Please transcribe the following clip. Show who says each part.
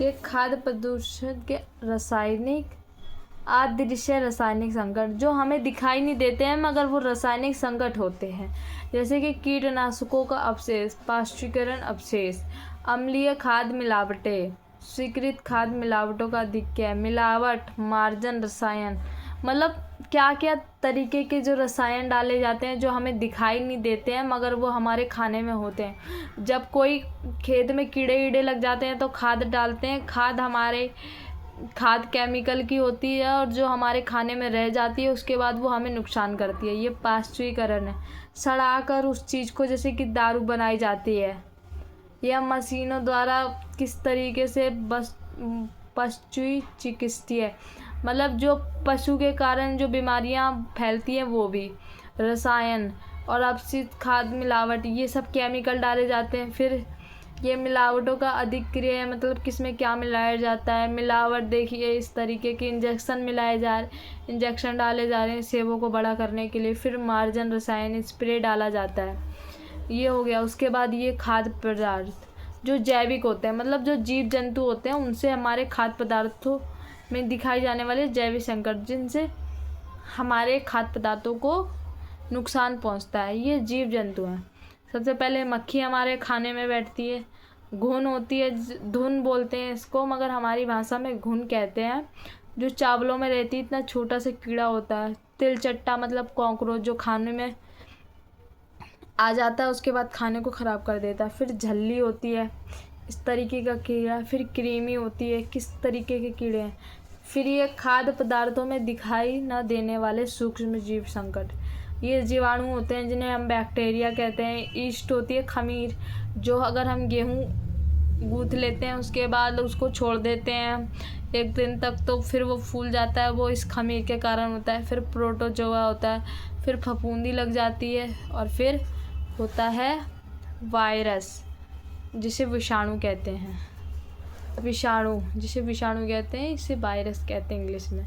Speaker 1: ये खाद्य प्रदूषण के रासायनिक अदृश्य रासायनिक संकट जो हमें दिखाई नहीं देते हैं मगर वो रासायनिक संकट होते हैं, जैसे कि कीटनाशकों का अवशेष, पाश्चुरीकरण अवशेष, अम्लीय खाद्य मिलावटें, स्वीकृत खाद्य मिलावटों का अधिक्य, मिलावट, मार्जन रसायन, मतलब क्या क्या तरीके के जो रसायन डाले जाते हैं जो हमें दिखाई नहीं देते हैं मगर वो हमारे खाने में होते हैं। जब कोई खेत में कीड़े वीड़े लग जाते हैं तो खाद डालते हैं, खाद केमिकल की होती है और जो हमारे खाने में रह जाती है उसके बाद वो हमें नुकसान करती है। ये पाश्चुरीकरण है, सड़ाकर उस चीज़ को, जैसे कि दारू बनाई जाती है या मशीनों द्वारा किस तरीके से बस पशु चिकित्सीय, मतलब जो पशु के कारण जो बीमारियां फैलती हैं वो भी, रसायन और अपशिष्ट खाद्य मिलावट, ये सब केमिकल डाले जाते हैं। फिर ये मिलावटों का अधिक्रिय है, मतलब किसमें क्या मिलाया जाता है। मिलावट देखिए, इस तरीके के इंजेक्शन डाले जा रहे हैं सेबों को बड़ा करने के लिए। फिर मार्जन रसायन स्प्रे डाला जाता है, ये हो गया। उसके बाद ये खाद्य पदार्थ जो जैविक होते हैं, मतलब जो जीव जंतु होते हैं उनसे हमारे खाद्य पदार्थों में दिखाई जाने वाले जैविक संकट, जिनसे हमारे खाद्य पदार्थों को नुकसान पहुंचता है, ये जीव जंतु हैं। सबसे पहले मक्खी हमारे खाने में बैठती है, घुन होती है, धुन बोलते हैं इसको मगर हमारी भाषा में घुन कहते हैं, जो चावलों में रहती है। इतना छोटा सा कीड़ा होता है। तिलचट्टा मतलब कॉकरोच, जो खाने में आ जाता है उसके बाद खाने को ख़राब कर देता है। फिर झल्ली होती है, इस तरीके का कीड़ा। फिर कृमि होती है, किस तरीके के कीड़े हैं। फिर ये खाद्य पदार्थों में दिखाई न देने वाले सूक्ष्म जीव संकट, ये जीवाणु होते हैं जिन्हें हम बैक्टीरिया कहते हैं। ईस्ट होती है खमीर, जो अगर हम गेहूँ गूँथ लेते हैं उसके बाद उसको छोड़ देते हैं एक दिन तक तो फिर वो फूल जाता है, वो इस खमीर के कारण होता है। फिर प्रोटोजोआ होता है, फिर फफूंदी लग जाती है और फिर होता है वायरस, जिसे विषाणु कहते हैं। विषाणु जिसे विषाणु कहते हैं, इसे वायरस कहते हैं इंग्लिश में।